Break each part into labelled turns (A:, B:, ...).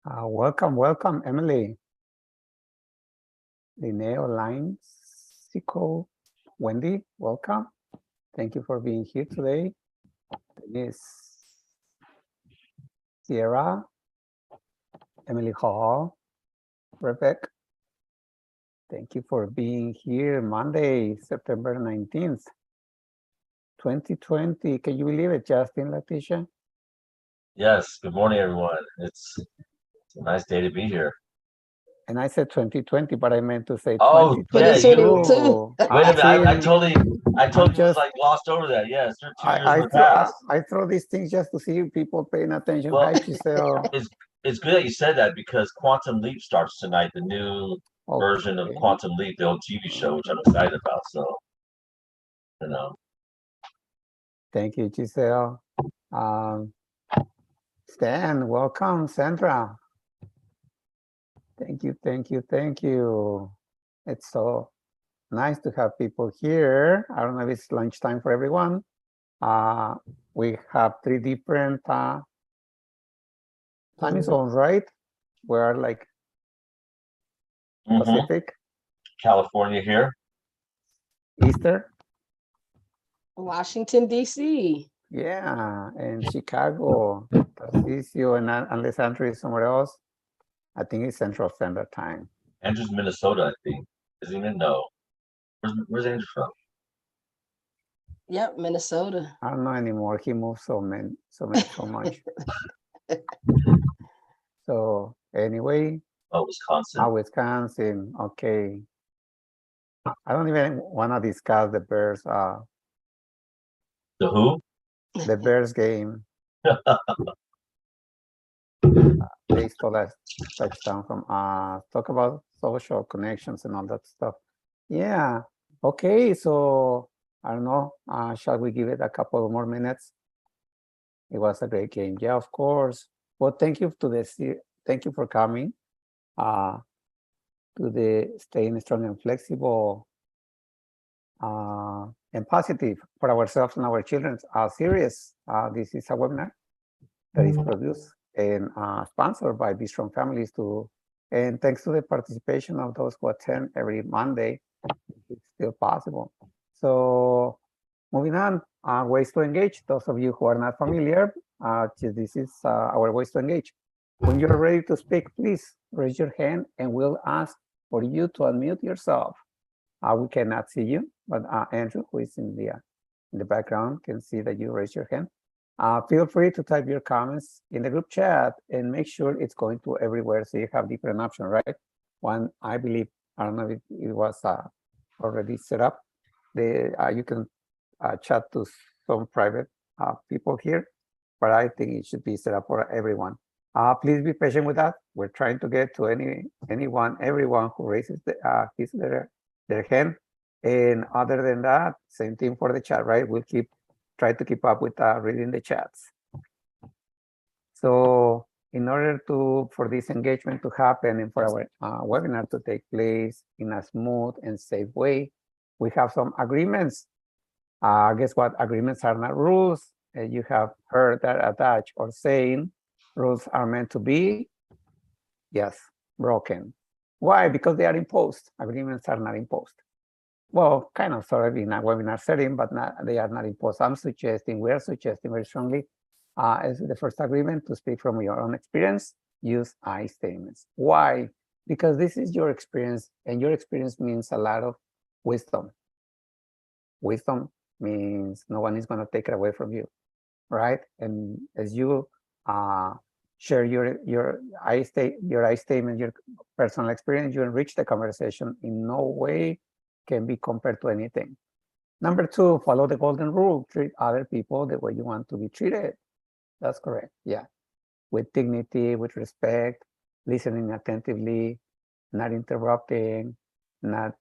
A: Welcome, Emily. Linneo Linesico, Wendy, welcome. Thank you for being here today. Denise, Sierra, Emily Hall, Rebecca. Thank you for being here Monday, September 19th, 2020. Can you believe it, Justin, Latisha?
B: Yes, good morning, everyone. It's a nice day to be here.
A: And I said 2020, but I meant to say
B: Oh, yeah, you
C: 2022.
B: wait a minute. I totally was like glossed over that. Yes, they're 2 years in the past.
A: I throw these things just to see people paying attention.
B: Well,
A: Hi, Giselle.
B: it's good that you said that because Quantum Leap starts tonight, the new version of
A: Okay.
B: Quantum Leap, the old TV show, which I'm excited about. So, you know,
A: Thank you, Giselle. Stan, welcome. Sandra. Thank you. It's so nice to have people here. I don't know if it's lunchtime for everyone. We have 3 different time zones, right? We're like Pacific,
B: California here.
A: Eastern.
C: Washington, D.C.
A: Yeah, and Chicago, Tarcisio, and Alessandro is somewhere else. I think it's Central Standard Time.
B: Andrew's Minnesota, I think. Is he in? No. Where's Andrew from?
C: Yep, Minnesota.
A: I don't know anymore. He moved so much. So anyway.
B: Oh, Wisconsin.
A: Wisconsin. Okay. I don't even want to discuss the Bears.
B: The who?
A: The Bears game. They stole a touchdown from talk about social connections and all that stuff. Yeah. Okay. So I don't know. Shall we give it a couple more minutes? It was a great game. Yeah, of course. Well, thank you for coming. To the staying strong and flexible and positive for ourselves and our children series. This is a webinar that is produced and sponsored by Be Strong Families and thanks to the participation of those who attend every Monday, it's still possible. So moving on, ways to engage. Those of you who are not familiar, this is our ways to engage. When you're ready to speak, please raise your hand and we'll ask for you to unmute yourself. We cannot see you, but Andrew, who is in the background, can see that you raise your hand. Feel free to type your comments in the group chat and make sure it's going to everywhere so you have different options, right? One, I believe, I don't know if it was already set up. You can chat to some private people here, but I think it should be set up for everyone. Please be patient with that. We're trying to get to everyone who raises their hand. And other than that, same thing for the chat, right? We'll try to keep up with reading the chats. So in order for this engagement to happen and for our webinar to take place in a smooth and safe way, we have some agreements. Guess what? Agreements are not rules. You have heard that adage or saying, rules are meant to be, yes, broken. Why? Because they are imposed. Agreements are not imposed. Well, kind of sort of in a webinar setting, but they are not imposed. We are suggesting very strongly as the first agreement to speak from your own experience, use I statements. Why? Because this is your experience and your experience means a lot of wisdom. Wisdom means no one is going to take it away from you, right? And as you share your I statement, your personal experience, you enrich the conversation. In no way can be compared to anything. Number 2, follow the golden rule. Treat other people the way you want to be treated. That's correct. Yeah. With dignity, with respect, listening attentively, not interrupting, not,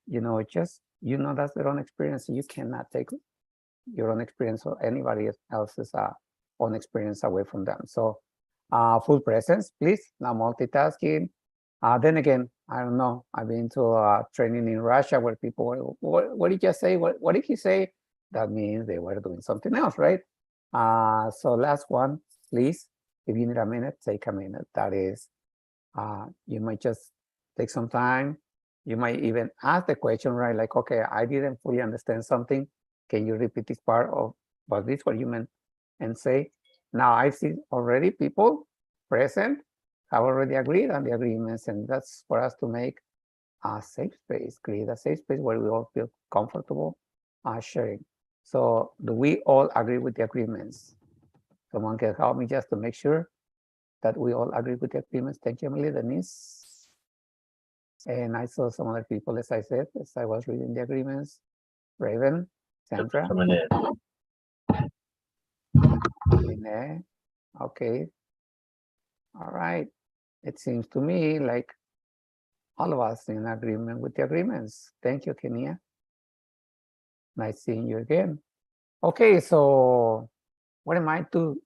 A: just, that's their own experience. You cannot take your own experience or anybody else's own experience away from them. So full presence, please, not multitasking. Then again, I don't know, I've been to training in Russia where people were, what did you say? What did he say? That means they were doing something else, right? So last one, please, if you need a minute, take a minute. That is You might just take some time. You might even ask the question, right? Like, okay, I didn't fully understand something. Can you repeat this part of was this what you meant? And say, now I see already people present have already agreed on the agreements, and that's for us to make a safe space, create a safe space where we all feel comfortable sharing. So do we all agree with the agreements? Someone can help me just to make sure that we all agree with the agreements. Thank you, Emily, Denise. And I saw some other people, as I said, as I was reading the agreements. Raven, Sandra,
B: Coming in.
A: Renee. Okay. All right. It seems to me like all of us in agreement with the agreements. Thank you, Kenia. Nice seeing you again. Okay, so what am I to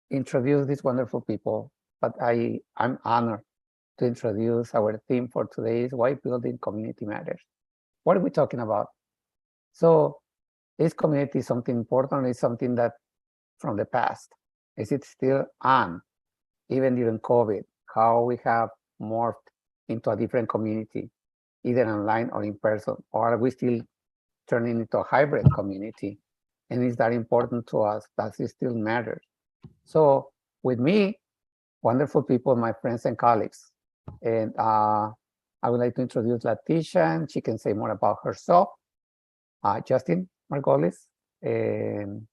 A: introduce these wonderful people? But I'm honored to introduce our theme for today is why building community matters. What are we talking about? So is community something important? Is something that from the past? Is it still on, even during COVID? How we have morphed into a different community, either online or in person? Or are we still turning into a hybrid community? And is that important to us? Does it still matter? So with me, wonderful people, my friends and colleagues. And I would like to introduce Latisha, and she can say more about herself. Justin Margolis, and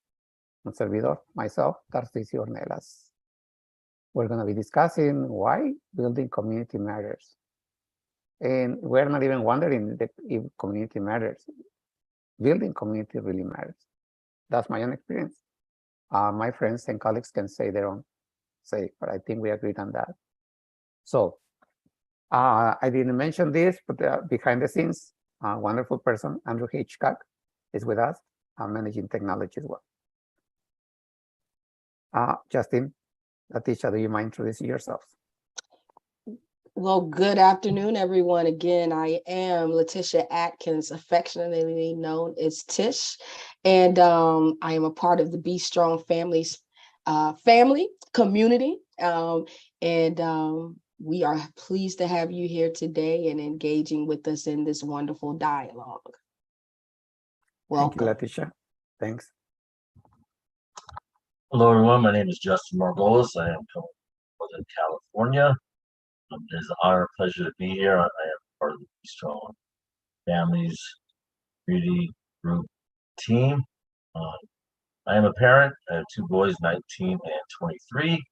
A: un servidor, myself, Tarcisio Ornelas. We're going to be discussing why building community matters. And we're not even wondering if community matters. Building community really matters. That's my own experience. My friends and colleagues can say their own say, but I think we agreed on that. So I didn't mention this, but behind the scenes, a wonderful person, Andrew Hitchcock, is with us, managing technology as well. Justin, Latisha, do you mind introducing yourself?
C: Well, good afternoon, everyone. Again, I am Latisha Atkins, affectionately known as Tish, and I am a part of the Be Strong Families family community, and we are pleased to have you here today and engaging with us in this wonderful dialogue. Welcome.
A: Thank you, Latisha. Thanks.
B: Hello, everyone. My name is Justin Margolis. I am from Northern California. It is an honor and pleasure to be here. I am part of the Be Strong Families Community Group team. I am a parent. I have two boys, 19 and 23.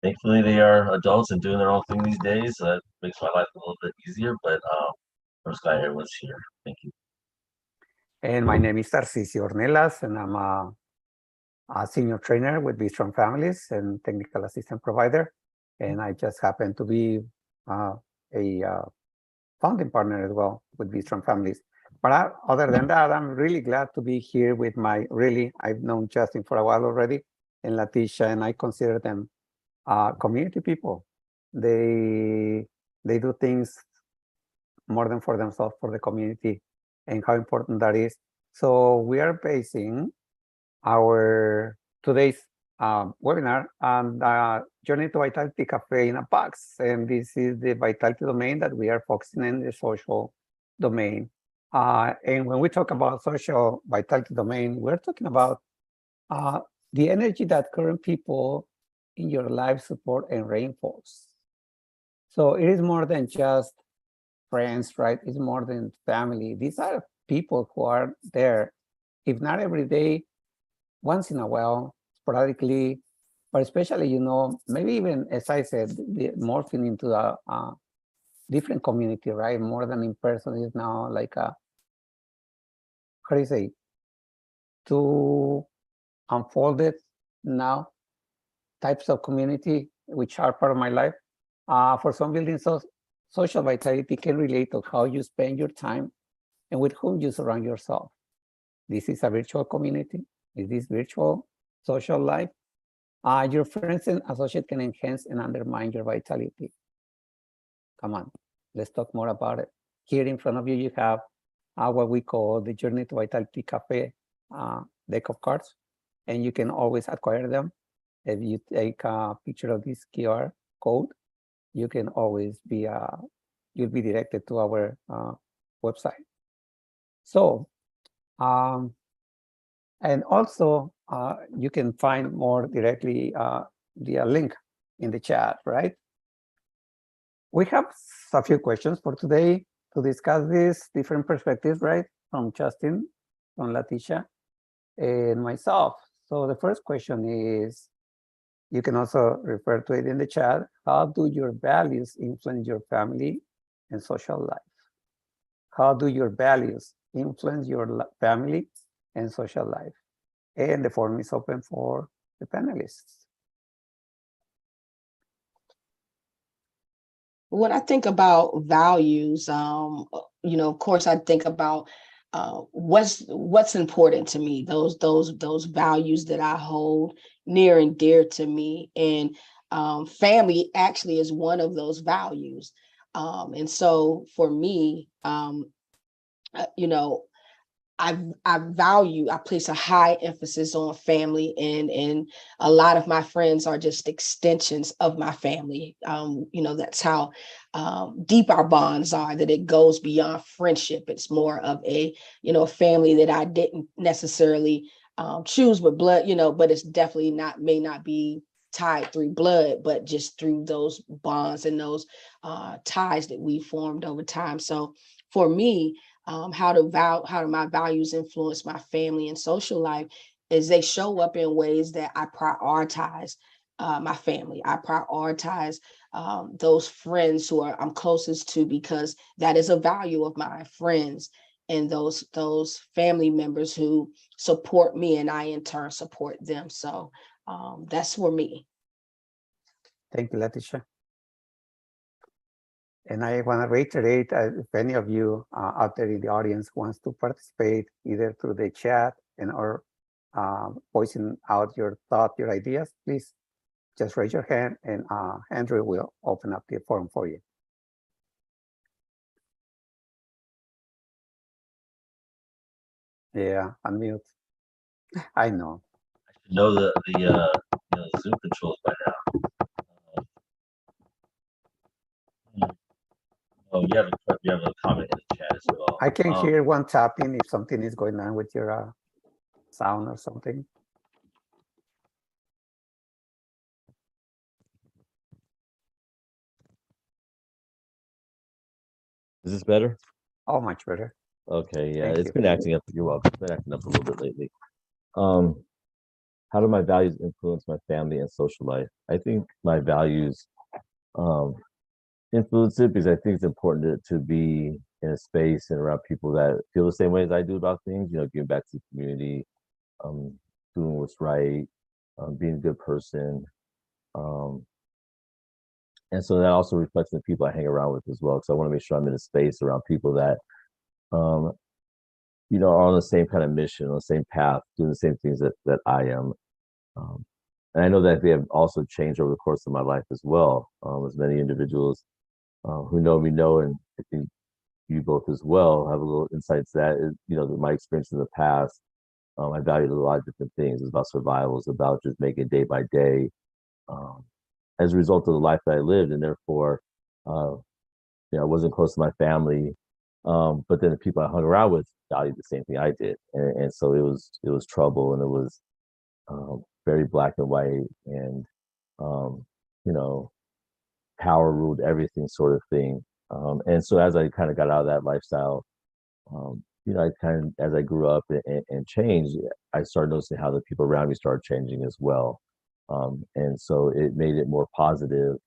B: Thankfully, they are adults and doing their own thing these days. That makes my life a little bit easier, but I'm just glad everyone's here. Thank you.
A: And my name is Tarcisio Ornelas, and I'm a senior trainer with Be Strong Families and technical assistant provider. And I just happen to be a founding partner as well with Be Strong Families. But other than that, I'm really glad to be here with I've known Justin for a while already, and Latisha, and I consider them community people. They do things more than for themselves, for the community, and how important that is. So we are basing our today's webinar on Journey to Vitality Cafe in a box. And this is the vitality domain that we are focusing in, the social domain. And when we talk about social vitality domain, we're talking about the energy that current people in your life support and reinforce. So it is more than just friends, right? It's more than family. These are people who are there, if not every day, once in a while, sporadically, but especially, maybe even, as I said, morphing into a different community, right? More than in person is now like how do you say, two unfolded now types of community, which are part of my life. For some building social vitality can relate to how you spend your time and with whom you surround yourself. This is a virtual community. Is this virtual social life? Your friends and associates can enhance and undermine your vitality. Come on, let's talk more about it. Here in front of you, you have what we call the Journey to Vitality Cafe deck of cards, and you can always acquire them if you take a picture of this QR code, you can always be you'll be directed to our website. So, and also you can find more directly via link in the chat, right? We have a few questions for today to discuss these different perspectives, right? From Justin, from Latisha, and myself. So the first question is, you can also refer to it in the chat. How do your values influence your family and social life? How do your values influence your family and social life? And the forum is open for the panelists.
C: When I think about values, of course, I think about what's important to me. Those values that I hold near and dear to me, and family actually is one of those values. And so for me, I place a high emphasis on family, and a lot of my friends are just extensions of my family. That's how deep our bonds are, that it goes beyond friendship. It's more of a family that I didn't necessarily choose with blood, but it's definitely may not be tied through blood, but just through those bonds and those ties that we formed over time. So for me, how do my values influence my family and social life is they show up in ways that I prioritize my family. I prioritize those friends who I'm closest to, because that is a value of my friends, and those family members who support me and I in turn support them. So that's for me.
A: Thank you, Latisha. And I want to reiterate, if any of you out there in the audience wants to participate either through the chat or voicing out your thought, your ideas, please just raise your hand, and Andrew will open up the forum for you. Yeah, unmute. I know.
B: I should know the Zoom controls by now. Oh, you have a comment in the chat as well.
A: I can hear one tapping if something is going on with your sound or something.
D: Is this better?
A: Oh, much better.
D: Okay, yeah,
A: Thank
D: it's
A: you.
D: been acting up. You're welcome. It's been acting up a little bit lately. How do my values influence my family and social life? I think my values influence it because I think it's important to be in a space and around people that feel the same way as I do about things. Giving back to the community, doing what's right, being a good person. And so that also reflects in the people I hang around with as well, because I want to make sure I'm in a space around people that are on the same kind of mission, on the same path, doing the same things that I am. And I know that they have also changed over the course of my life as well. As many individuals who know me know, and I think you both as well have a little insight to that. My experience in the past, I valued a lot of different things. It's about survival. It's about just making it day by day. As a result of the life that I lived, and therefore, I wasn't close to my family. But then the people I hung around with valued the same thing I did, and so it was trouble, and it was very black and white, and power ruled everything, sort of thing. And so as I kind of got out of that lifestyle, I kind of, as I grew up and changed, I started noticing how the people around me started changing as well, and so it made it more positive.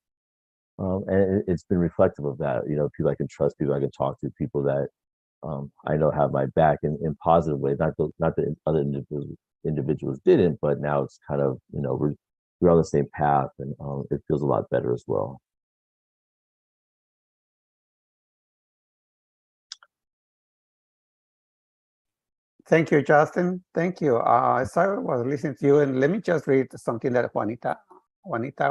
D: And it's been reflective of that. People I can trust, people I can talk to, people that I know have my back in positive ways. Not that other individuals didn't, but now it's kind of we're on the same path, and it feels a lot better as well.
A: Thank you, Justin. Thank you. As I was listening to you, and let me just read something that Juanita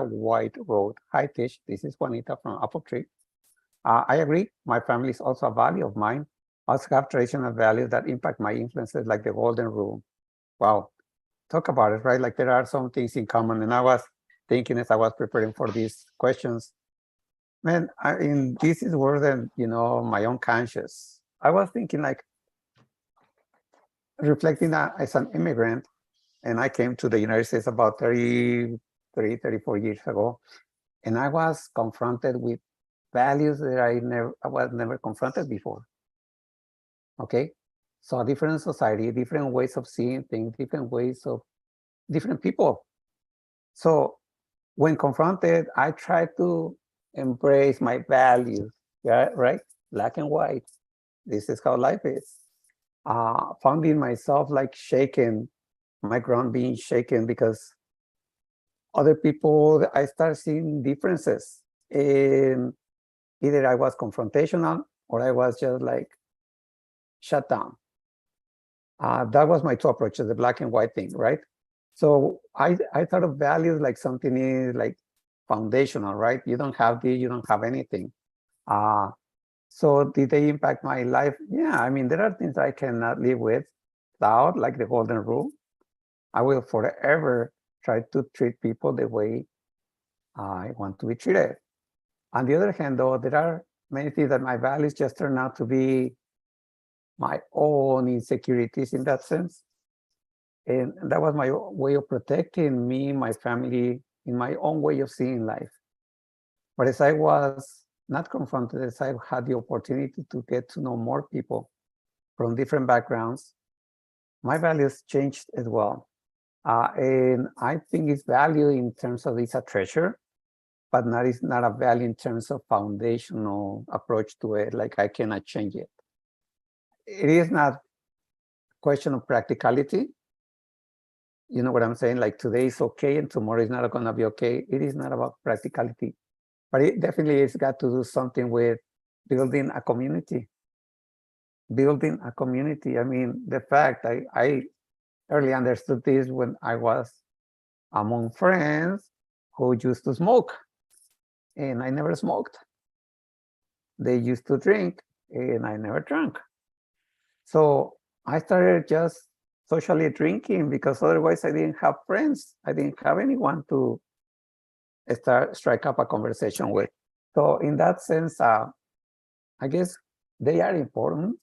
A: White wrote. Hi, Tish. This is Juanita from Apple Tree. I agree. My family is also a value of mine. I also have traditional values that impact my influences, like the golden rule. Wow. Talk about it, right? Like there are some things in common. And I was thinking as I was preparing for these questions. Man, this is more than, my own conscious. I was thinking like reflecting that as an immigrant, and I came to the United States about 34 years ago, and I was confronted with values that I was never confronted before. Okay, so a different society, different ways of seeing things, different ways of different people. So when confronted, I try to embrace my values, yeah, right? Black and white. This is how life is. Finding myself like shaken, my ground being shaken because other people, I start seeing differences. And either I was confrontational or I was just like shut down. That was my two approaches, the black and white thing, right? So I thought of values like something is like foundational, right? You don't have this, you don't have anything. So did they impact my life? Yeah, I mean, there are things I cannot live without, like the golden rule. I will forever try to treat people the way I want to be treated. On the other hand, though, there are many things that my values just turn out to be my own insecurities in that sense. And that was my way of protecting me, my family, in my own way of seeing life. But as I was not confronted, as I had the opportunity to get to know more people from different backgrounds, my values changed as well. And I think it's value in terms of it's a treasure, but it's not a value in terms of foundational approach to it, like I cannot change it. It is not a question of practicality. You know what I'm saying? Like today is okay and tomorrow is not going to be okay. It is not about practicality, but it definitely has got to do something with building a community. Building a community. I mean, the fact I early understood this when I was among friends who used to smoke, and I never smoked. They used to drink, and I never drank. So I started just socially drinking because otherwise I didn't have friends. I didn't have anyone to strike up a conversation with. So in that sense, I guess they are important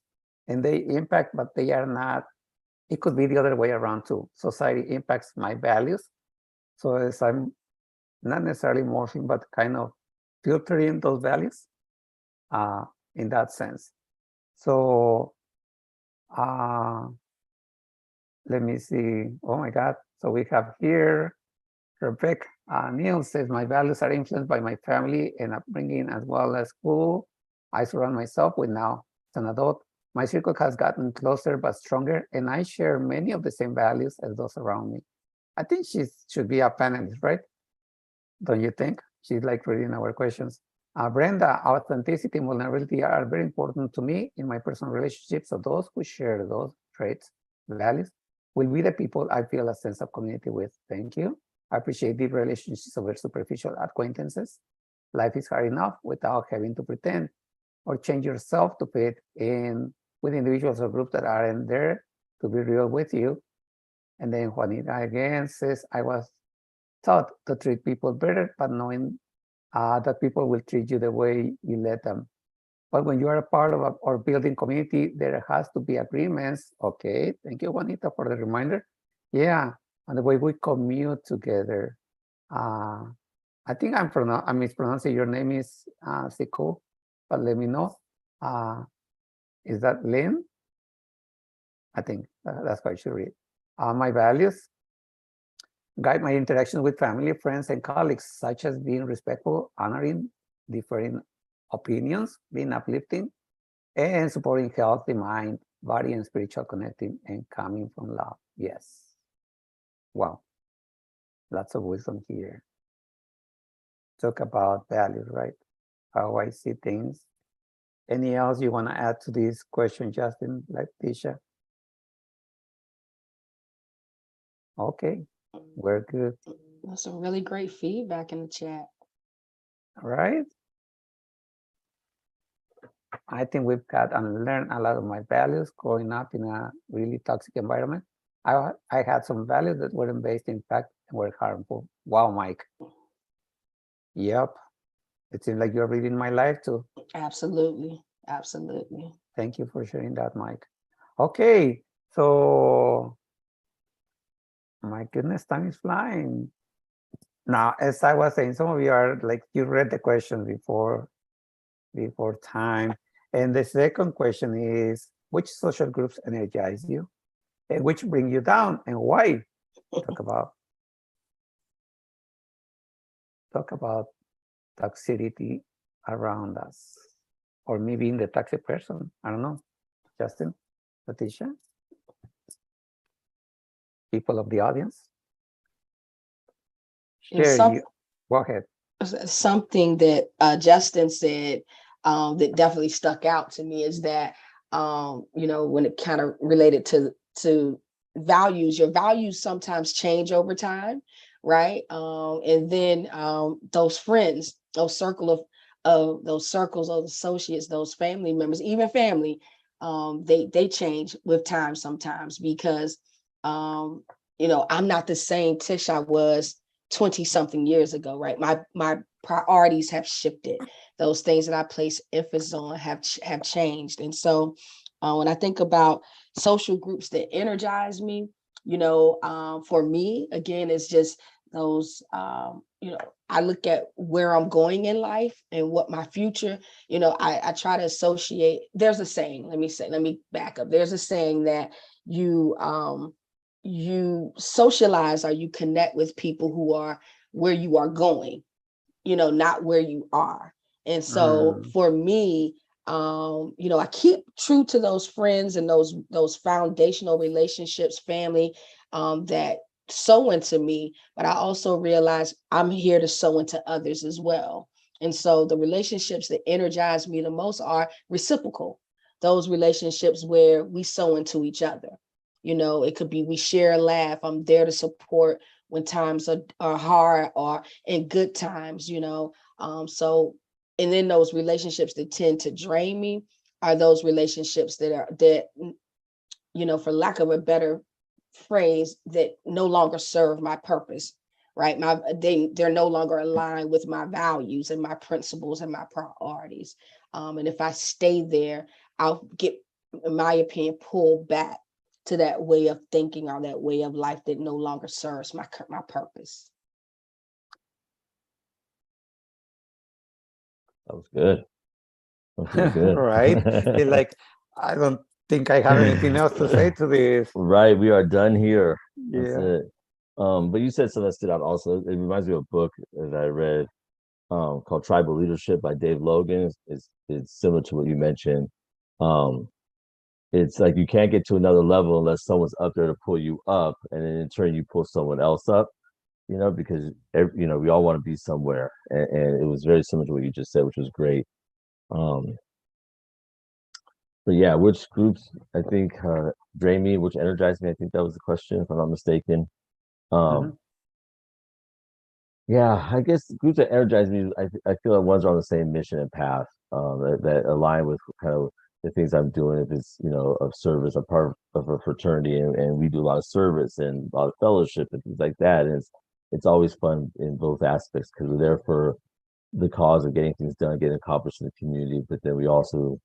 A: and they impact, but they are not, it could be the other way around too. Society impacts my values. So as I'm not necessarily morphing, but kind of filtering those values in that sense. So let me see. Oh my God. So we have here, Rebecca Neil says, my values are influenced by my family and upbringing as well as school I surround myself with now. As an adult, my circle has gotten closer but stronger, and I share many of the same values as those around me. I think she should be a panelist, right? Don't you think? She's like reading our questions. Brenda, authenticity and vulnerability are very important to me in my personal relationships. So those who share those traits, values, will be the people I feel a sense of community with. Thank you. I appreciate deep relationships over superficial acquaintances. Life is hard enough without having to pretend or change yourself to fit in with individuals or groups that aren't there to be real with you. And then Juanita again says, I was taught to treat people better, but knowing that people will treat you the way you let them. But when you are a part of or building community, there has to be agreements. Okay, thank you, Juanita, for the reminder. Yeah, and the way we commute together. I think I'm mispronouncing your name is Siko, but let me know. Is that Lynn? I think that's what I should read. My values guide my interactions with family, friends, and colleagues, such as being respectful, honoring differing opinions, being uplifting, and supporting healthy mind, body, and spiritual connecting, and coming from love. Yes. Wow. Lots of wisdom here. Talk about values, right? How I see things. Any else you want to add to this question, Justin, Latisha? Okay, we're good.
C: That's some really great feedback in the chat.
A: All right. I think we've got and learned a lot of my values growing up in a really toxic environment. I had some values that weren't based in fact and were harmful. Wow, Mike. Yep. It seems like you're reading my life too.
C: Absolutely. Absolutely.
A: Thank you for sharing that, Mike. Okay, so my goodness, time is flying. Now, as I was saying, some of you are like, you read the question before time. And the second question is, which social groups energize you? And which bring you down and why? Talk about toxicity around us. Or maybe in the toxic person. I don't know. Justin, Latisha? People of the audience? Share. Go ahead.
C: Something that Justin said that definitely stuck out to me is that when it kind of related to values, your values sometimes change over time, right? And then those friends, those circles of associates, those family members, even family, they change with time sometimes because I'm not the same Tish I was 20 something years ago, right? My priorities have shifted. Those things that I place emphasis on have changed. And so when I think about social groups that energize me, for me, again, it's just those, I look at where I'm going in life and what my future, I try to associate. There's a saying, let me back up. There's a saying that you socialize or you connect with people who are where you are going, not where you are. And so for me, I keep true to those friends and those foundational relationships, family, that sow into me, but I also realize I'm here to sow into others as well. And so the relationships that energize me the most are reciprocal. Those relationships where we sow into each other. It could be we share a laugh. I'm there to support when times are hard or in good times, So, and then those relationships that tend to drain me are those relationships that, for lack of a better phrase, that no longer serve my purpose, right? They're no longer aligned with my values and my principles and my priorities. And if I stay there, I'll get, in my opinion, pulled back to that way of thinking or that way of life that no longer serves my purpose.
D: That was good. Good.
A: Right. It's like, I don't think I have anything else to say to this.
D: Right. We are done here.
A: Yeah.
D: That's it. But you said something that stood out also. It reminds me of a book that I read called Tribal Leadership by Dave Logan. It's similar to what you mentioned. It's like you can't get to another level unless someone's up there to pull you up, and then in turn you pull someone else up. Because we all want to be somewhere, and it was very similar to what you just said, which was great. But yeah, which groups I think drain me, which energize me? I think that was the question, if I'm not mistaken. Yeah, I guess groups that energize me, I feel like ones are on the same mission and path that align with kind of the things I'm doing. If it's of service, I'm part of a fraternity, and we do a lot of service and a lot of fellowship and things like that. And it's always fun in both aspects because we're there for the cause of getting things done, getting accomplished in the community, but then we also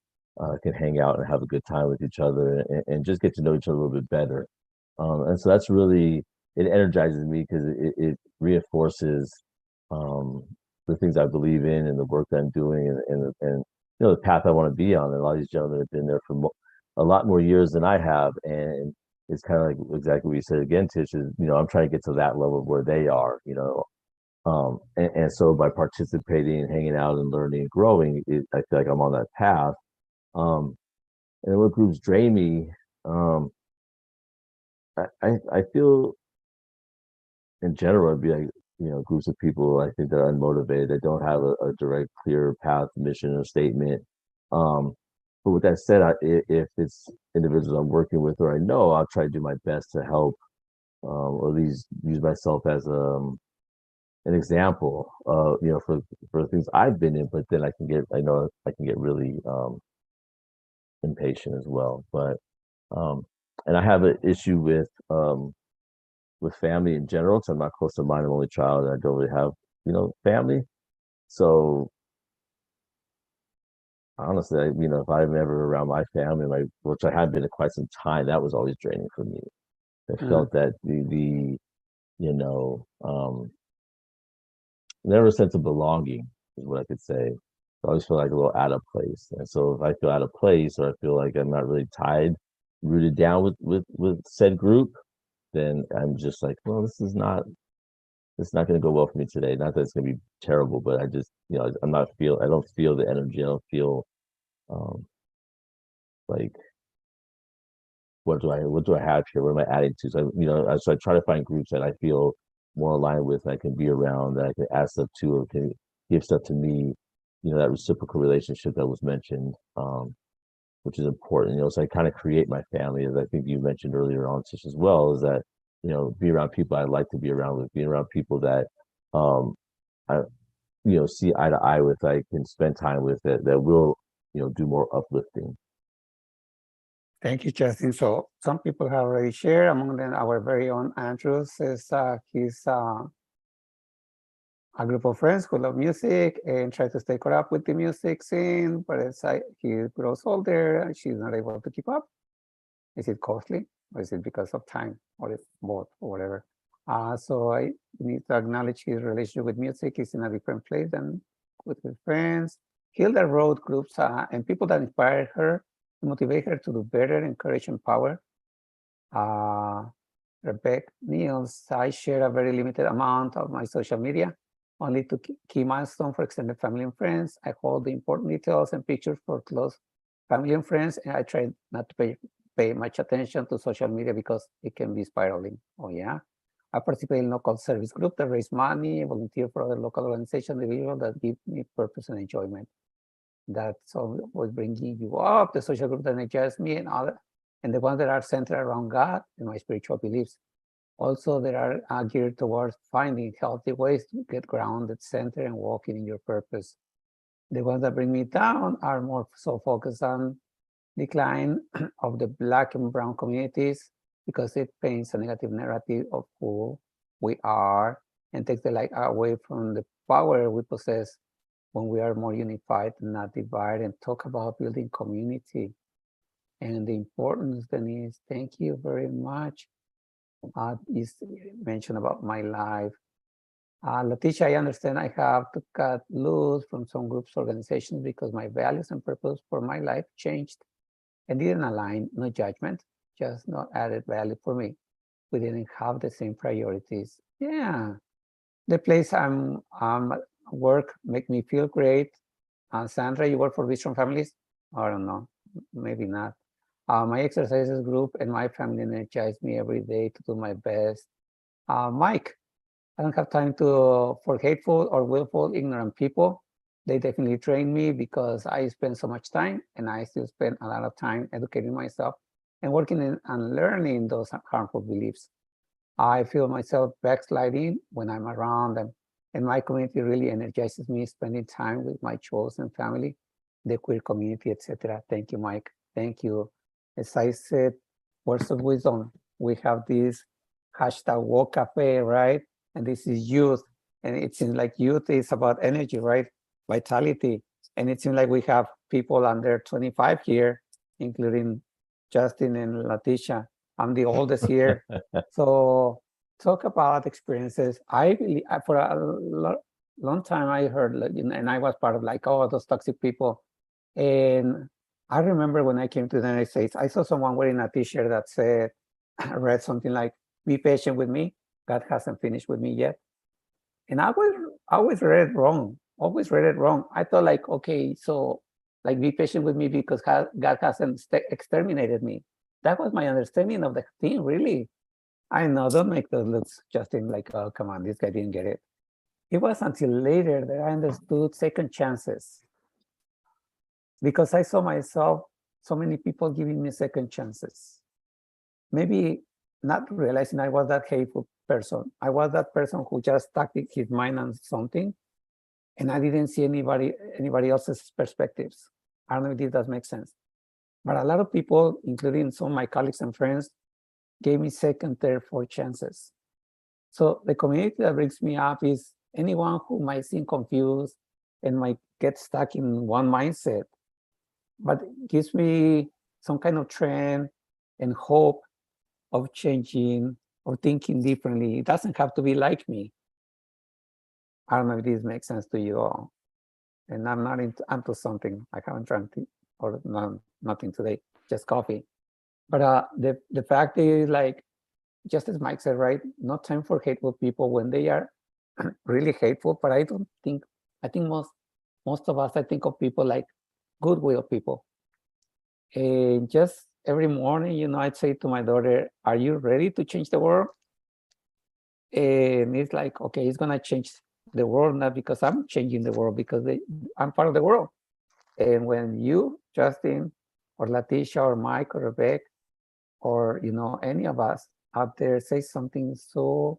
D: can hang out and have a good time with each other and just get to know each other a little bit better. And so that's really, it energizes me because it reinforces the things I believe in and the work that I'm doing and the path I want to be on. And a lot of these gentlemen have been there for a lot more years than I have, and it's kind of like exactly what you said again, Tish. Is I'm trying to get to that level where they are. And so by participating and hanging out and learning and growing, I feel like I'm on that path. And what groups drain me? I feel in general it'd be like groups of people I think that are unmotivated, that don't have a direct, clear path, mission, or statement. But with that said, if it's individuals I'm working with or I know, I'll try to do my best to help, or at least use myself as an example, for the things I've been in. But then I know I can get really impatient as well. But and I have an issue with family in general. So I'm not close to mine. I'm only child, and I don't really have family. So honestly, if I'm ever around my family, which I have been in quite some time, that was always draining for me. I felt that you know, never a sense of belonging is what I could say. I always feel like a little out of place. And so if I feel out of place or I feel like I'm not really rooted down with said group, then I'm just like, well, it's not going to go well for me today. Not that it's going to be terrible, but I just, I don't feel the energy. I don't feel like, what do I have here? What am I adding to? So I try to find groups that I feel more aligned with, and I can be around, that I can ask stuff to, or can give stuff to me. That reciprocal relationship that was mentioned, which is important. So I kind of create my family, as I think you mentioned earlier on, Tish, as well, is that be around people I like to be around with, being around people that I see eye to eye with, I can spend time with, that will do more uplifting.
A: Thank you, Justin. So some people have already shared. Among them, our very own Andrew says he's a group of friends who love music and try to stay caught up with the music scene, but as he grows older, and she's not able to keep up. Is it costly, or is it because of time, or it's both, or whatever? So I need to acknowledge his relationship with music is in a different place than with his friends. Hilda wrote groups and people that inspire her, motivate her to do better, encourage, empower. Rebecca Niels, I share a very limited amount of my social media, only to key milestones for extended family and friends. I hold the important details and pictures for close family and friends, and I try not to pay much attention to social media because it can be spiraling. Oh yeah. I participate in local service groups that raise money, volunteer for other local organizations, individuals that give me purpose and enjoyment. That's always bringing you up. The social group that energize me, and the ones that are centered around God and my spiritual beliefs. Also, they are geared towards finding healthy ways to get grounded, centered, and walking in your purpose. The ones that bring me down are more so focused on decline of the Black and brown communities, because it paints a negative narrative of who we are and takes the light away from the power we possess when we are more unified and not divided, and talk about building community. And the importance, Denise, thank you very much. You mentioned about my life. Latisha, I understand I have to cut loose from some groups, organizations, because my values and purpose for my life changed and didn't align. No judgment, just not added value for me. We didn't have the same priorities. Yeah, the place I'm work make me feel great. Sandra, you work for Be Strong Families? I don't know, maybe not. My exercises group and my family energize me every day to do my best. Mike, I don't have time for hateful or willful ignorant people. They definitely train me because I spend so much time, and I still spend a lot of time educating myself and working and learning those harmful beliefs. I feel myself backsliding when I'm around them, and my community really energizes me, spending time with my chosen family, the queer community, etc. Thank you, Mike. Thank you. As I said, words of wisdom. We have this hashtag Walk Cafe, right? And this is youth. And it seems like youth is about energy, right? Vitality. And it seems like we have people under 25 here, including Justin and Latisha. I'm the oldest here. So talk about experiences. I believe for a long time I heard, and I was part of like, oh, those toxic people. And I remember when I came to the United States, I saw someone wearing a t-shirt that said, read something like, be patient with me. God hasn't finished with me yet. And I always read it wrong. Always read it wrong. I thought like, okay, so like be patient with me because God hasn't exterminated me. That was my understanding of the thing, really. I know, don't make those looks just in like, oh, come on, this guy didn't get it. It was until later that I understood second chances. Because I saw myself, so many people giving me second chances. Maybe not realizing I was that hateful person. I was that person who just stuck his mind on something, and I didn't see anybody else's perspectives. I don't know if that makes sense. But a lot of people, including some of my colleagues and friends, gave me second, third, fourth chances. So the community that brings me up is anyone who might seem confused, and might get stuck in one mindset, but it gives me some kind of trend and hope of changing or thinking differently. It doesn't have to be like me. I don't know if this makes sense to you all. And I'm not into something. I haven't drank tea or nothing today, just coffee. But the fact is, like, just as Mike said, right? No time for hateful people when they are really hateful. But I think most of us, I think of people like goodwill people. And just every morning, you know, I'd say to my daughter, "Are you ready to change the world?" And it's like, okay, it's gonna change the world, not because I'm changing the world, because I'm part of the world. And when you, Justin, or Latisha, or Mike, or Rebecca, or you know, any of us out there say something so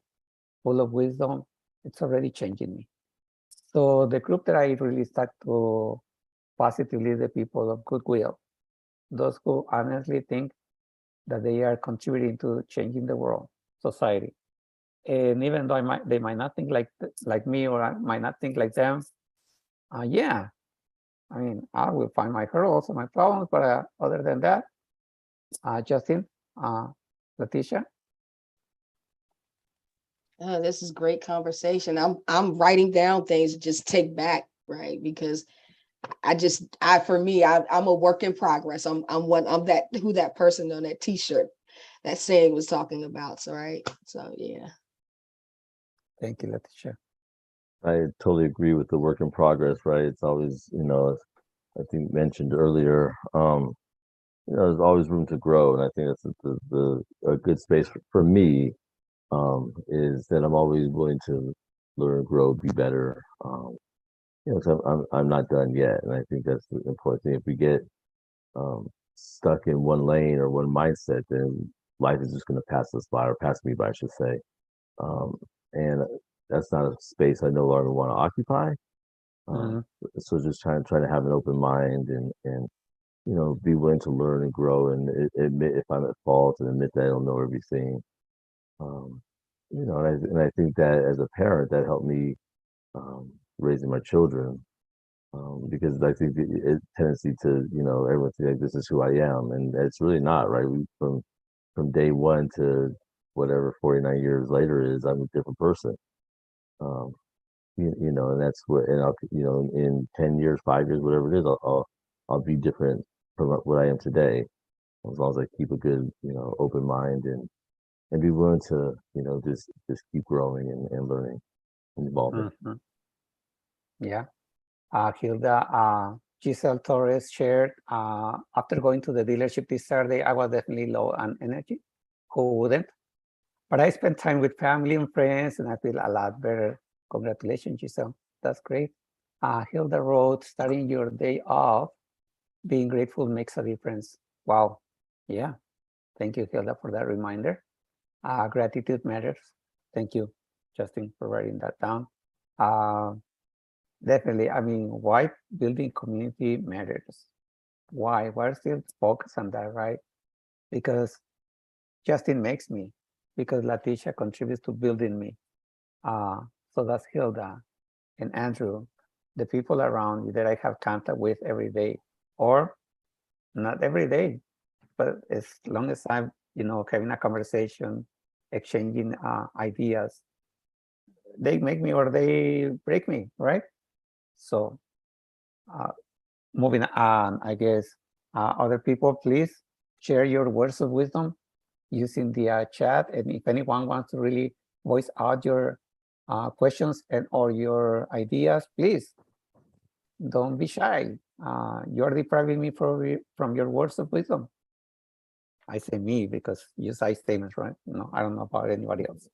A: full of wisdom, it's already changing me. So the group that I really start to positively, the people of goodwill, those who honestly think that they are contributing to changing the world, society. And even though they might not think like me, or I might not think like them, yeah, I mean, I will find my hurdles and my problems, but other than that, Justin, Latisha.
C: Oh, this is great conversation. I'm writing down things to just take back, right? Because for me, I'm a work in progress. I'm that person on that T-shirt that saying was talking about. So right. So yeah.
A: Thank you, Latisha.
D: I totally agree with the work in progress, right? It's always, you know, I think mentioned earlier, you know, there's always room to grow. And I think that's a good space for me, is that I'm always willing to learn, grow, be better. You know, so I'm not done yet. And I think that's the important thing. If we get stuck in one lane or one mindset, then life is just going to pass us by, or pass me by, I should say. And that's not a space I no longer want to occupy. So just trying to have an open mind, and you know, be willing to learn and grow, and admit if I'm at fault, and admit that I don't know everything. You know, and I think that as a parent, that helped me raising my children, because I think the tendency to, you know, everyone think like, this is who I am, and it's really not, right? From day one to whatever 49 years later is, I'm a different person. You know, and that's what, and I'll, you know, in 10 years, 5 years, whatever it is, I'll be different from what I am today, as long as I keep a good, you know, open mind, and be willing to, you know, just keep growing and learning and evolving.
A: Yeah. Hilda, Giselle Torres shared, after going to the dealership this Saturday, I was definitely low on energy. Who wouldn't? But I spent time with family and friends, and I feel a lot better. Congratulations, Giselle. That's great. Hilda wrote, starting your day off, being grateful makes a difference. Wow. Yeah. Thank you, Hilda, for that reminder. Gratitude matters. Thank you, Justin, for writing that down. Definitely. I mean, why building community matters? Why? We're still focused on that, right? Because Justin makes me, because Latisha contributes to building me. So that's Hilda and Andrew, the people around you that I have contact with every day, or not every day, but as long as I'm, you know, having a conversation, exchanging ideas, they make me or they break me, right? So moving on, I guess, other people, please share your words of wisdom using the chat. And if anyone wants to really voice out your questions and or your ideas, please don't be shy. You're depriving me from your words of wisdom. I say me because you say statements, right? No, I don't know about anybody else.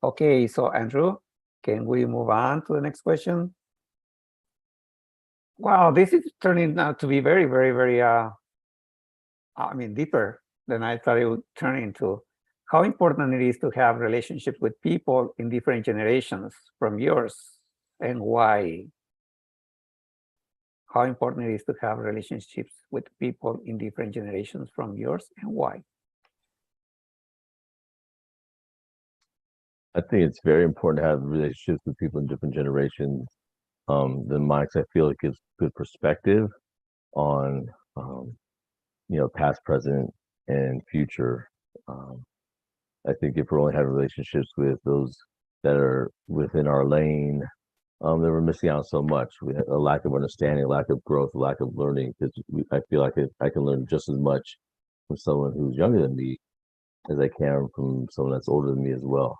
A: Okay, so Andrew, can we move on to the next question? Wow, this is turning out to be very, very, very, I mean, deeper than I thought it would turn into. How important it is to have relationships with people in different generations from yours, and why? How important it is to have relationships with people in different generations from yours, and why?
D: I think it's very important to have relationships with people in different generations, than mine, 'cause I feel it gives good perspective on, past, present, and future. I think if we're only having relationships with those that are within our lane, then we're missing out so much. We have a lack of understanding, a lack of growth, a lack of learning. Because I feel like I can learn just as much from someone who's younger than me as I can from someone that's older than me as well.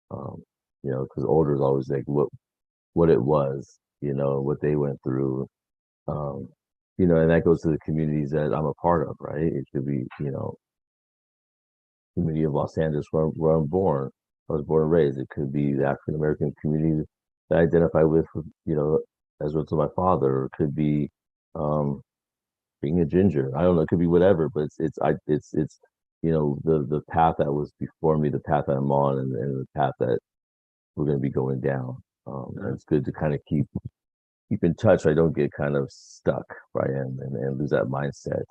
D: Because older is always like what it was, what they went through. Um, and that goes to the communities that I'm a part of, right? It could be, community of Los Angeles where I'm born. I was born and raised. It could be the African American community that I identify with, as well as my father. Or it could be being a ginger. I don't know. It could be whatever. But it's the path that was before me, the path that I'm on, and the path that we're going to be going down. And it's good to kind of keep in touch. I don't get kind of stuck, right, and lose that mindset.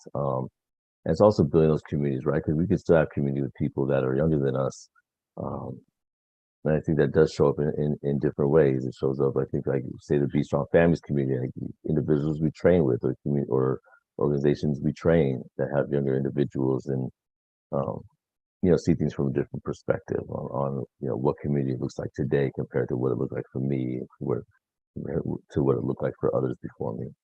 D: And it's also building those communities, right? Because we can still have community with people that are younger than us. And I think that does show up in different ways. It shows up, I think, like say the Be Strong Families community, like individuals we train with, or organizations we train that have younger individuals, and see things from a different perspective on what community looks like today compared to what it looked like for me, to what it looked like for others before me.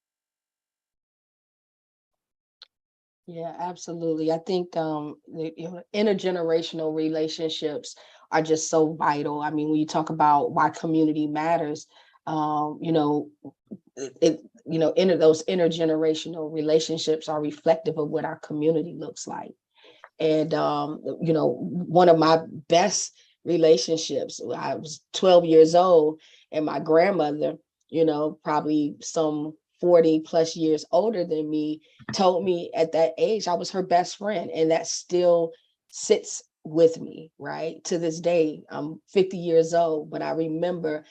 C: Yeah, absolutely. I think intergenerational relationships are just so vital. I mean, when you talk about why community matters, those intergenerational relationships are reflective of what our community looks like. And one of my best relationships, I was 12 years old, and my grandmother, probably some 40 plus years older than me, told me at that age I was her best friend. And that still sits with me, right? To this day, I'm 50 years old, but I remember,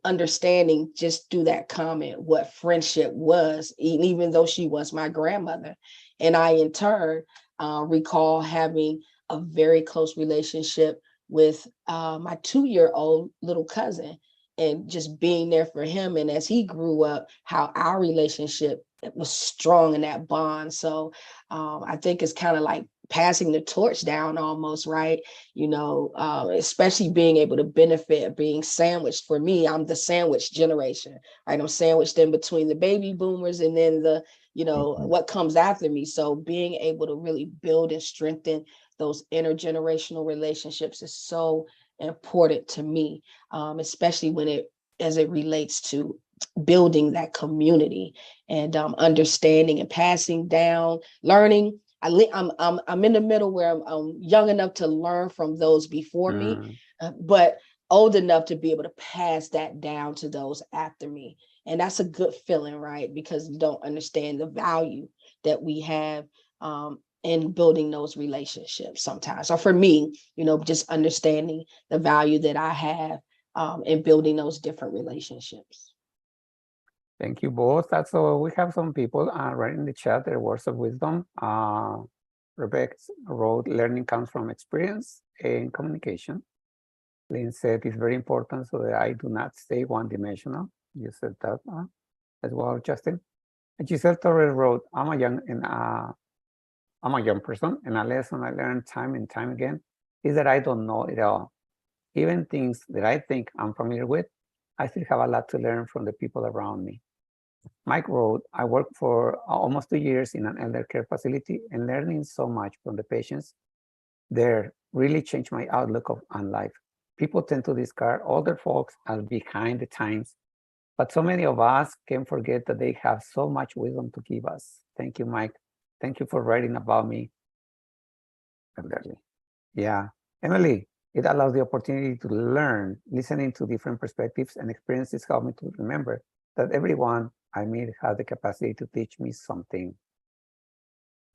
C: understanding just through that comment what friendship was, even though she was my grandmother. And I, in turn, recall having a very close relationship with my 2-year-old little cousin, and just being there for him. And as he grew up, how our relationship was strong in that bond. So I think it's kind of like passing the torch down almost, right? Especially being able to benefit, being sandwiched. For me, I'm the sandwich generation, right? I'm sandwiched in between the baby boomers and then the, what comes after me. So being able to really build and strengthen those intergenerational relationships is so important to me, especially as it relates to building that community and understanding and passing down, learning. I'm in the middle where I'm young enough to learn from those before me, but old enough to be able to pass that down to those after me. And that's a good feeling, right? Because you don't understand the value that we have in building those relationships sometimes. Or for me, just understanding the value that I have in building those different relationships.
A: Thank you both. So we have some people writing in the chat their words of wisdom. Rebecca wrote, learning comes from experience and communication. Lynn said, it's very important so that I do not stay one-dimensional. You said that as well, Justin. And Giselle Torres wrote, I'm a young person, and a lesson I learned time and time again is that I don't know it all. Even things that I think I'm familiar with, I still have a lot to learn from the people around me. Mike wrote, I worked for almost 2 years in an elder care facility, and learning so much from the patients there really changed my outlook on life. People tend to discard older folks as behind the times, but so many of us can forget that they have so much wisdom to give us. Thank you, Mike. Thank you for writing about me. Elderly. Yeah. Emily, it allows the opportunity to learn. Listening to different perspectives and experiences help me to remember that everyone I meet has the capacity to teach me something.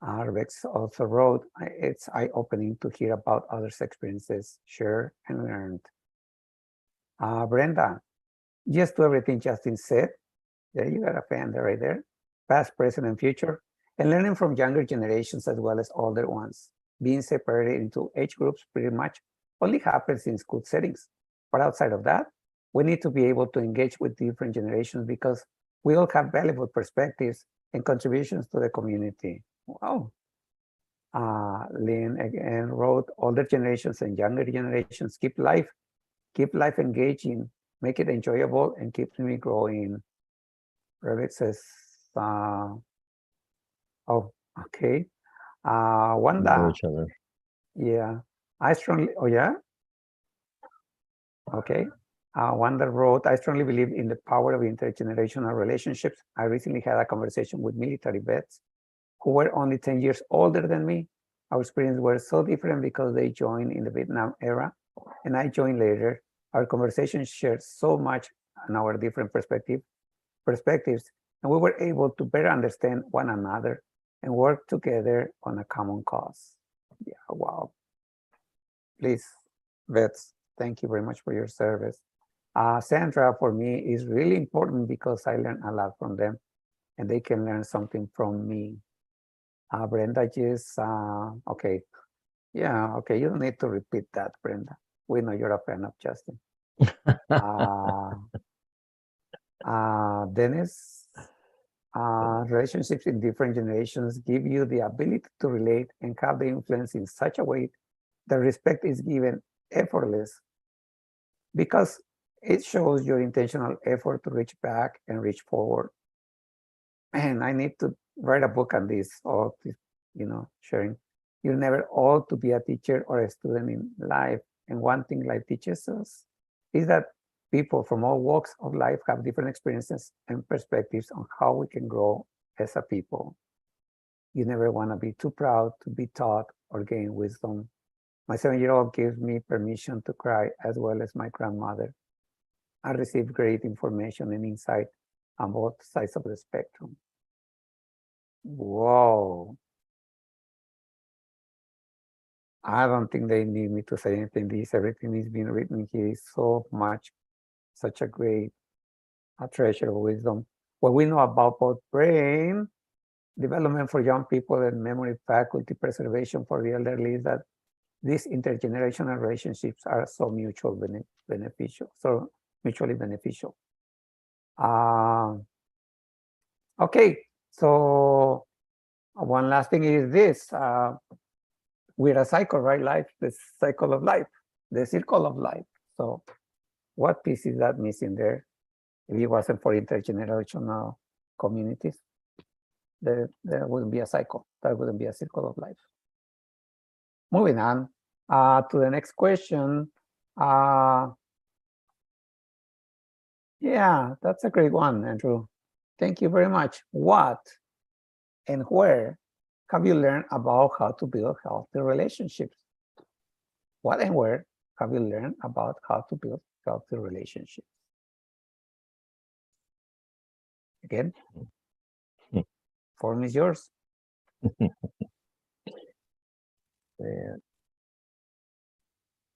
A: Rebecca also wrote, it's eye-opening to hear about others' experiences, share and learned. Brenda, yes to everything Justin said. There you got a fan there right there. Past, present, and future. And learning from younger generations as well as older ones. Being separated into age groups pretty much only happens in school settings. But outside of that, we need to be able to engage with different generations because we all have valuable perspectives and contributions to the community. Wow. Lynn again wrote, older generations and younger generations keep life engaging, make it enjoyable, and keep me growing. Revit says, oh, okay. Wanda, yeah, I strongly, oh yeah? Okay. Wanda wrote, I strongly believe in the power of intergenerational relationships. I recently had a conversation with military vets who were only 10 years older than me. Our experiences were so different because they joined in the Vietnam era and I joined later. Our conversation shared so much on our different perspectives, and we were able to better understand one another and work together on a common cause. Yeah, wow. Please, vets, thank you very much for your service. Sandra, for me, is really important because I learn a lot from them and they can learn something from me. Brenda just, okay. Yeah, okay, you don't need to repeat that, Brenda. We know you're a fan of Justin. Dennis, relationships in different generations give you the ability to relate and have the influence in such a way that respect is given effortless because it shows your intentional effort to reach back and reach forward. And I need to write a book on this, or sharing. You're never old to be a teacher or a student in life. And one thing life teaches us is that people from all walks of life have different experiences and perspectives on how we can grow as a people. You never want to be too proud to be taught or gain wisdom. My 7-year-old gives me permission to cry, as well as my grandmother. I receive great information and insight on both sides of the spectrum. Whoa. I don't think they need me to say anything. Everything is being written here is so much, such a great treasure of wisdom. What we know about both brain development for young people and memory faculty preservation for the elderly is that these intergenerational relationships are so mutually beneficial. Okay, so one last thing is this. We're a cycle, right? Life, the cycle of life, the circle of life. So what piece is that missing there? If it wasn't for intergenerational communities, there wouldn't be a cycle. There wouldn't be a circle of life. Moving on to the next question. Yeah, that's a great one, Andrew. Thank you very much. What and where have you learned about how to build healthy relationships? What and where have you learned about how to build healthy relationships? Again, form is yours.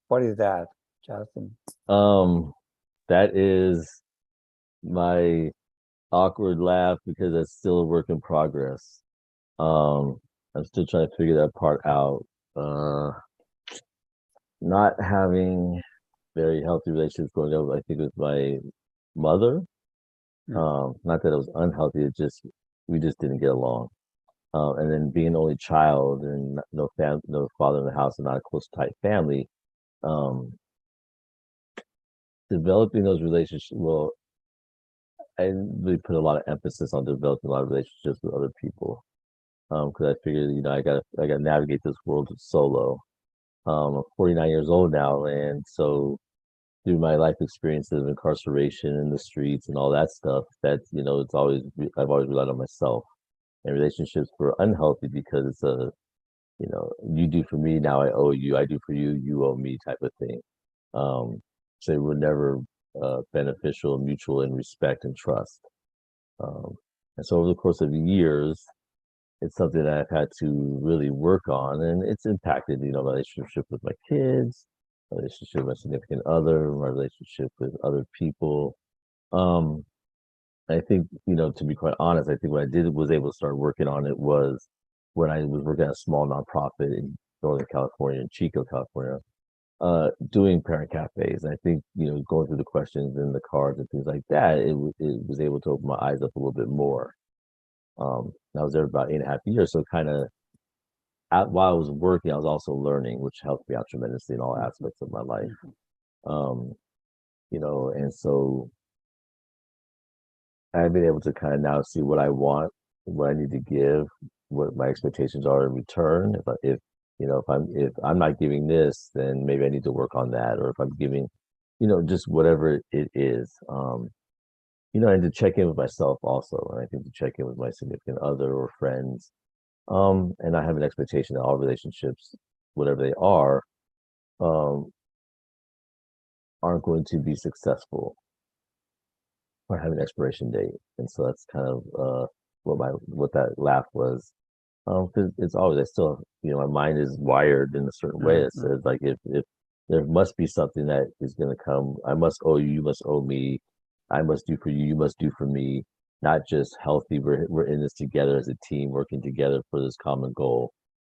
A: What is that, Justin?
D: That is my awkward laugh because it's still a work in progress. I'm still trying to figure that part out. Not having very healthy relationships growing up, I think, with my mother. Not that it was unhealthy, we just didn't get along. And then being an only child and no father in the house and not a close tight family, developing those relationships. Well, I really put a lot of emphasis on developing a lot of relationships with other people, because I figured, I got to navigate this world solo. I'm 49 years old now, and so through my life experiences of incarceration in the streets and all that stuff, I've always relied on myself. And relationships were unhealthy because it's you do for me, now I owe you. I do for you, you owe me type of thing. So they were never beneficial, mutual in respect and trust. And so over the course of years, it's something that I've had to really work on, and it's impacted, my relationship with my kids, my relationship with my significant other, my relationship with other people. I think, to be quite honest, I think what I was able to start working on it was when I was working at a small nonprofit in Northern California, in Chico, California. doing parent cafes. I think, going through the questions and the cards and things like that, it was able to open my eyes up a little bit more. I was there about 8.5 years, so kind of while I was working, I was also learning, which helped me out tremendously in all aspects of my life. And so I've been able to kind of now see what I want, what I need to give, what my expectations are in return. If I'm not giving this, then maybe I need to work on that. Or if I'm giving, just whatever it is, and to check in with myself also. And I think to check in with my significant other or friends. And I have an expectation that all relationships, whatever they aren't going to be successful or have an expiration date. And so that's kind of what that laugh was. Because it's always, I still, my mind is wired in a certain way that says, like, if there must be something that is going to come, I must owe you, you must owe me, I must do for you, you must do for me. Not just healthy, we're in this together as a team, working together for this common goal.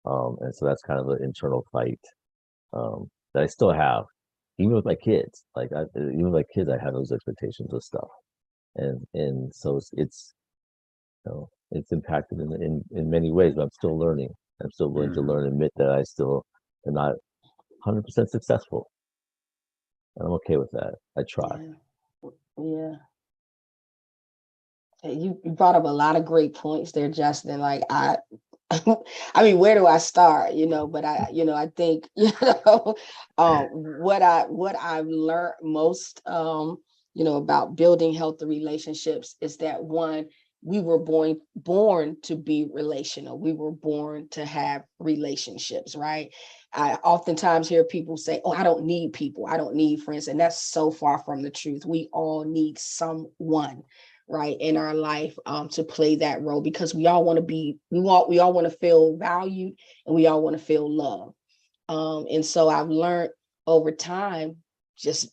D: And so that's kind of an internal fight that I still have, even with my kids. Like, even with my kids, I have those expectations of stuff, and so it's it's impacted in many ways. But I'm still learning. I'm still willing to learn and admit that I still am not 100% successful, and I'm okay with that. I try.
C: Yeah. You brought up a lot of great points there, Justin. Like I mean, where do I start? But I think, what I've learned most, about building healthy relationships is that, one, we were born to be relational. We were born to have relationships, right? I oftentimes hear people say, "Oh, I don't need people. I don't need friends," and that's so far from the truth. We all need someone, right, in our life, to play that role, because we all want to feel valued, and we all want to feel loved. And so I've learned over time, just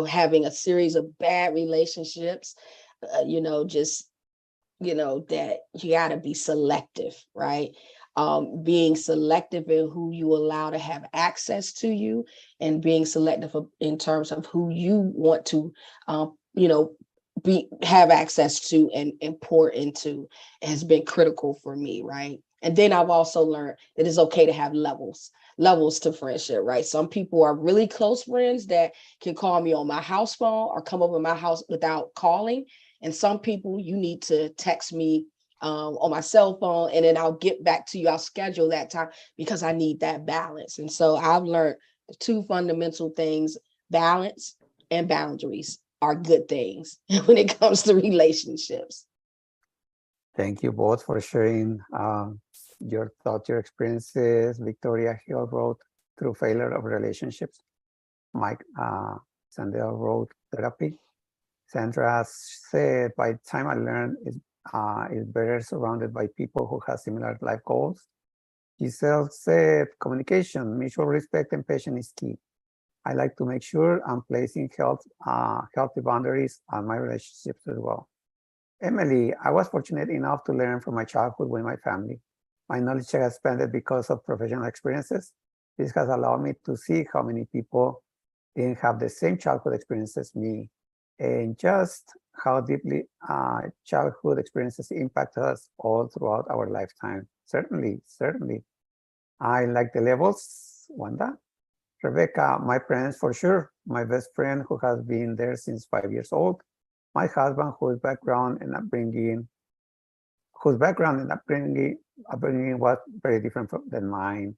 C: having a series of bad relationships, that you got to be selective, right? Being selective in who you allow to have access to you, and being selective in terms of who you want to, have access to and pour into, has been critical for me, right? And then I've also learned that it's okay to have levels to friendship, right? Some people are really close friends that can call me on my house phone or come over to my house without calling. And some people, you need to text me on my cell phone, and then I'll get back to you. I'll schedule that time, because I need that balance. And so I've learned the two fundamental things: balance and boundaries are good things when it comes to relationships.
A: Thank you both for sharing your thoughts, your experiences. Victoria Hill wrote Through Failure of Relationships. Mike Sandel wrote Therapy. Sandra said, by the time I learned is better surrounded by people who have similar life goals. Giselle said, communication, mutual respect, and patience is key. I like to make sure I'm placing healthy boundaries on my relationships as well. Emily, I was fortunate enough to learn from my childhood with my family. My knowledge has expanded because of professional experiences. This has allowed me to see how many people didn't have the same childhood experience as me, and just how deeply childhood experiences impact us all throughout our lifetime. Certainly. I like the levels, Wanda. Rebecca, my parents for sure. My best friend who has been there since 5 years old. My husband, whose background and upbringing was very different than mine.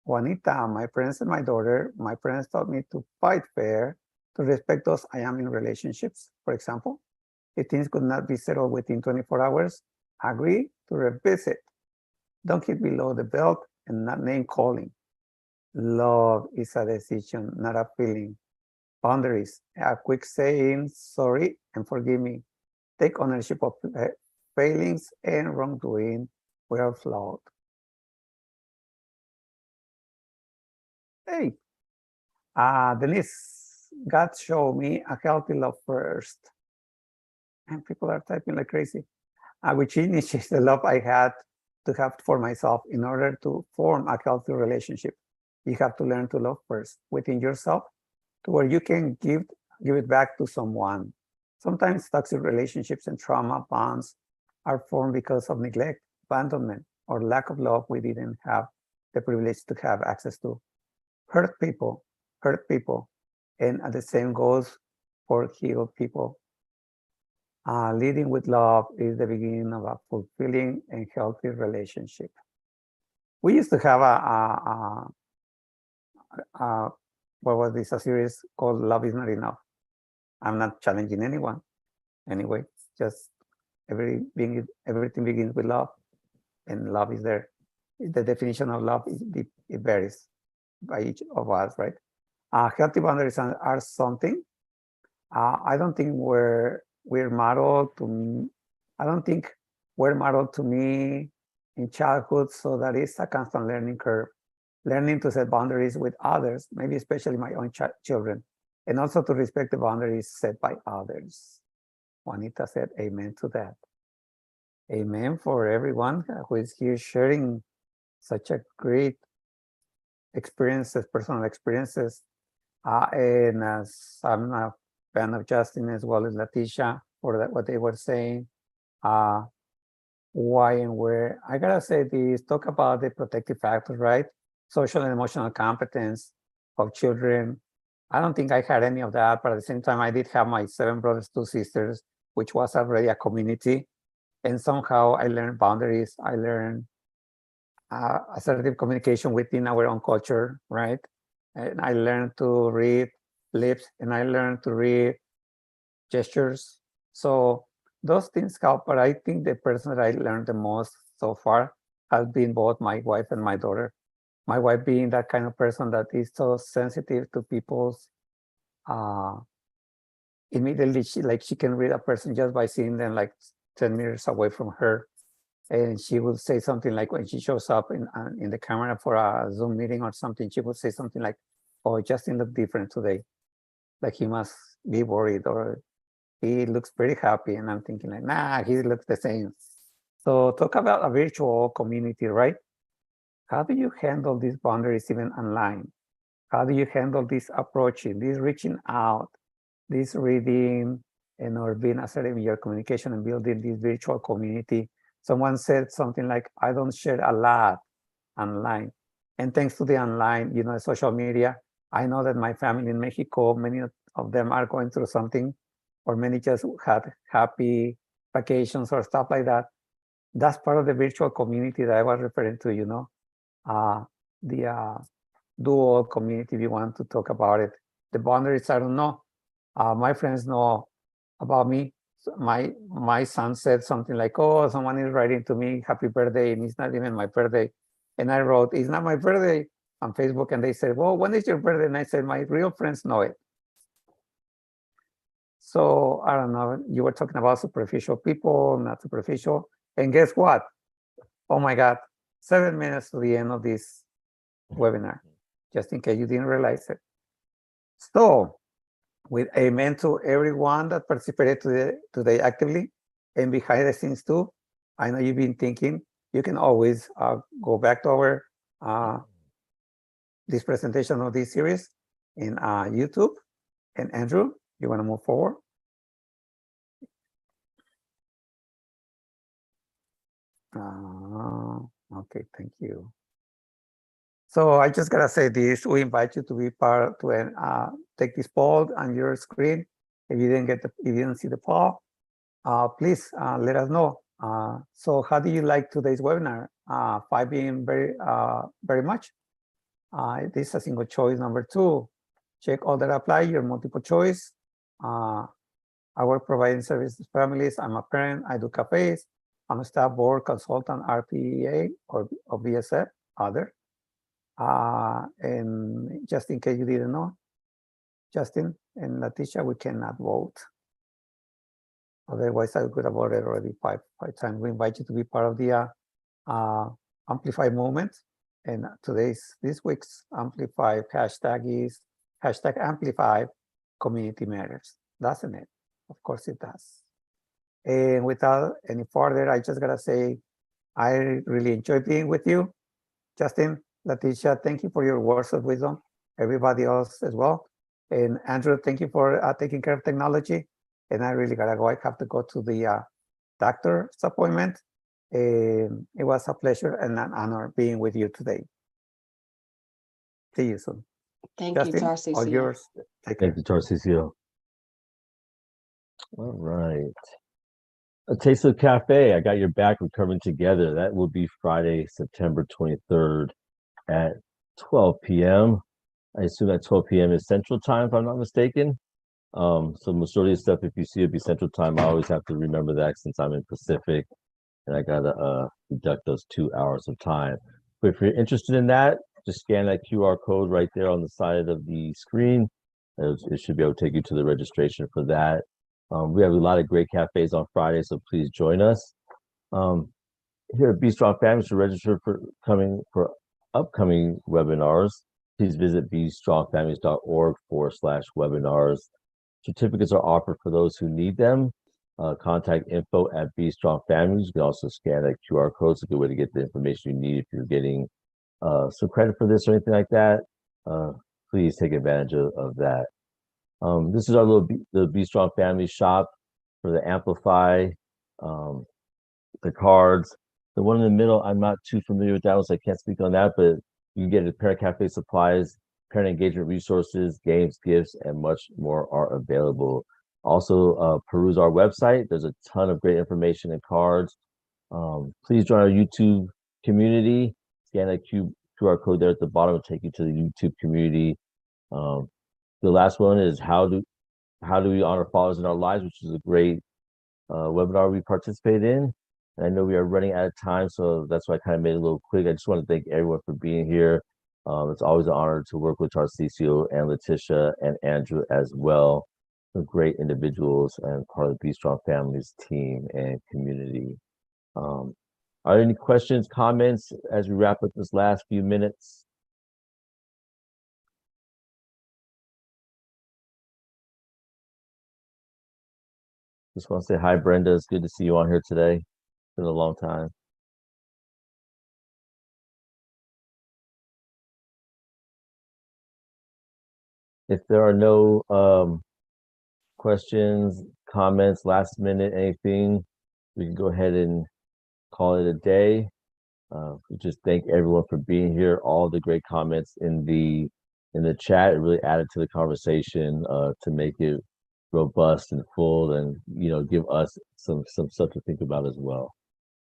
A: Juanita, my parents and my daughter. My parents taught me to fight fair, to respect those I am in relationships. For example, if things could not be settled within 24 hours, agree to revisit. Don't hit below the belt, and not name calling. Love is a decision, not a feeling. Boundaries, a quick saying, sorry and forgive me. Take ownership of failings and wrongdoing. We are flawed. Hey, Denise, God showed me a healthy love first. And people are typing like crazy. Which initiates the love I had to have for myself in order to form a healthy relationship. You have to learn to love first within yourself, to where you can give it back to someone. Sometimes toxic relationships and trauma bonds are formed because of neglect, abandonment, or lack of love we didn't have the privilege to have access to. Hurt people, and the same goes for healed people. Leading with love is the beginning of a fulfilling and healthy relationship. We used to have what was this, a series called Love Is Not Enough. I'm not challenging anyone. Anyway, just everything begins with love, and love is there. The definition of love it varies by each of us, right? Healthy boundaries are something. I don't think we're modeled to. I don't think we're modeled to me in childhood, so that is a constant learning curve. Learning to set boundaries with others, maybe especially my own children, and also to respect the boundaries set by others. Juanita said amen to that. Amen for everyone who is here sharing such a great experiences, personal experiences. And as I'm a fan of Justin as well as Latisha for that, what they were saying, why and where. I gotta say this, talk about the protective factors, right? Social and emotional competence of children. I don't think I had any of that, but at the same time, I did have my 7 brothers, 2 sisters, which was already a community. And somehow I learned boundaries. I learned assertive communication within our own culture, right? And I learned to read lips, and I learned to read gestures. So those things help, but I think the person that I learned the most so far has been both my wife and my daughter. My wife being that kind of person that is so sensitive to people's immediately she can read a person just by seeing them like 10 meters away from her. And she will say something like, when she shows up in the camera for a Zoom meeting or something, she would say something like, "Oh, Justin looked different today. Like he must be worried, or he looks pretty happy." And I'm thinking like, nah, he looks the same. So talk about a virtual community, right? How do you handle these boundaries even online? How do you handle this approaching, this reaching out, this reading, and or being assertive in your communication and building this virtual community? Someone said something like, I don't share a lot online. And thanks to the online, social media, I know that my family in Mexico, many of them are going through something, or many just had happy vacations or stuff like that. That's part of the virtual community that I was referring to, the dual community, if you want to talk about it. The boundaries, I don't know. My friends know about me. So my son said something like, "Oh, someone is writing to me, happy birthday," and it's not even my birthday. And I wrote, "It's not my birthday," on Facebook, and they said, "Well, when is your birthday?" And I said, "My real friends know it." So I don't know, you were talking about superficial people, not superficial. And guess what? Oh my God, 7 minutes to the end of this webinar, just in case you didn't realize it. So, with amen to everyone that participated today actively and behind the scenes too. I know you've been thinking. You can always go back to our this presentation of this series in YouTube. And Andrew, you want to move forward? Okay, thank you. So I just gotta say this: we invite you to be part to take this poll on your screen. If you didn't see the poll, please let us know. So how do you like today's webinar? 5 being very much. This is a single choice. Number 2, check all that apply, your multiple choice. I work providing services to families. I'm a parent. I do cafes. I'm a staff board consultant, RPA or BSF, other. And just in case you didn't know, Justin and Latisha, we cannot vote. Otherwise, I could have voted already five times. We invite you to be part of the Amplify movement. And this week's Amplify hashtag is #Amplify Community Matters. Doesn't it? Of course it does. And without any further, I just gotta say, I really enjoyed being with you. Justin, Latisha, thank you for your words of wisdom. Everybody else as well. And Andrew, thank you for taking care of technology. And I really gotta go. I have to go to the doctor's appointment. It was a pleasure and an honor being with you today. See you soon.
C: Thank you,
A: Justin, all
C: Tarcisio.
A: yours. Take care.
D: Thank you, Tarcisio. All right. A Taste of Cafe. I got your back. We're coming together. That will be Friday, September 23rd at 12 p.m. I assume that 12 p.m. is Central Time, if I'm not mistaken. So majority of stuff, if you see it be Central Time, I always have to remember that since I'm in Pacific, and I gotta deduct those 2 hours of time. But if you're interested in that, just scan that QR code right there on the side of the screen. It should be able to take you to the registration for that. We have a lot of great cafes on Friday, so please join us. Here at Be Strong Families, to register for upcoming webinars, please visit bestrongfamilies.org/webinars. Certificates are offered for those who need them. Contact info@Be Strong Families. You can also scan that QR code. It's a good way to get the information you need if you're getting some credit for this or anything like that. Please take advantage of that. This is our the Be Strong Family shop for the Amplify, the cards. The one in the middle, I'm not too familiar with that one, so I can't speak on that, but you can get it. Parent Cafe supplies, parent engagement resources, games, gifts, and much more are available. Also, peruse our website. There's a ton of great information and cards. Please join our YouTube community. Scan that QR code there at the bottom will take you to the YouTube community. The last one is how do we honor fathers in our lives, which is a great webinar we participate in. And I know we are running out of time, so that's why I kind of made it a little quick. I just want to thank everyone for being here. It's always an honor to work with Tarcisio and Latisha and Andrew as well. They're great individuals and part of the Be Strong Families team and community. Are there any questions, comments as we wrap up this last few minutes? Just want to say hi, Brenda. It's good to see you on here today. It's been a long time. If there are no questions, comments, last minute, anything, we can go ahead and call it a day. We just thank everyone for being here. All the great comments in the chat, it really added to the conversation to make it robust and full, and give us some stuff to think about as well.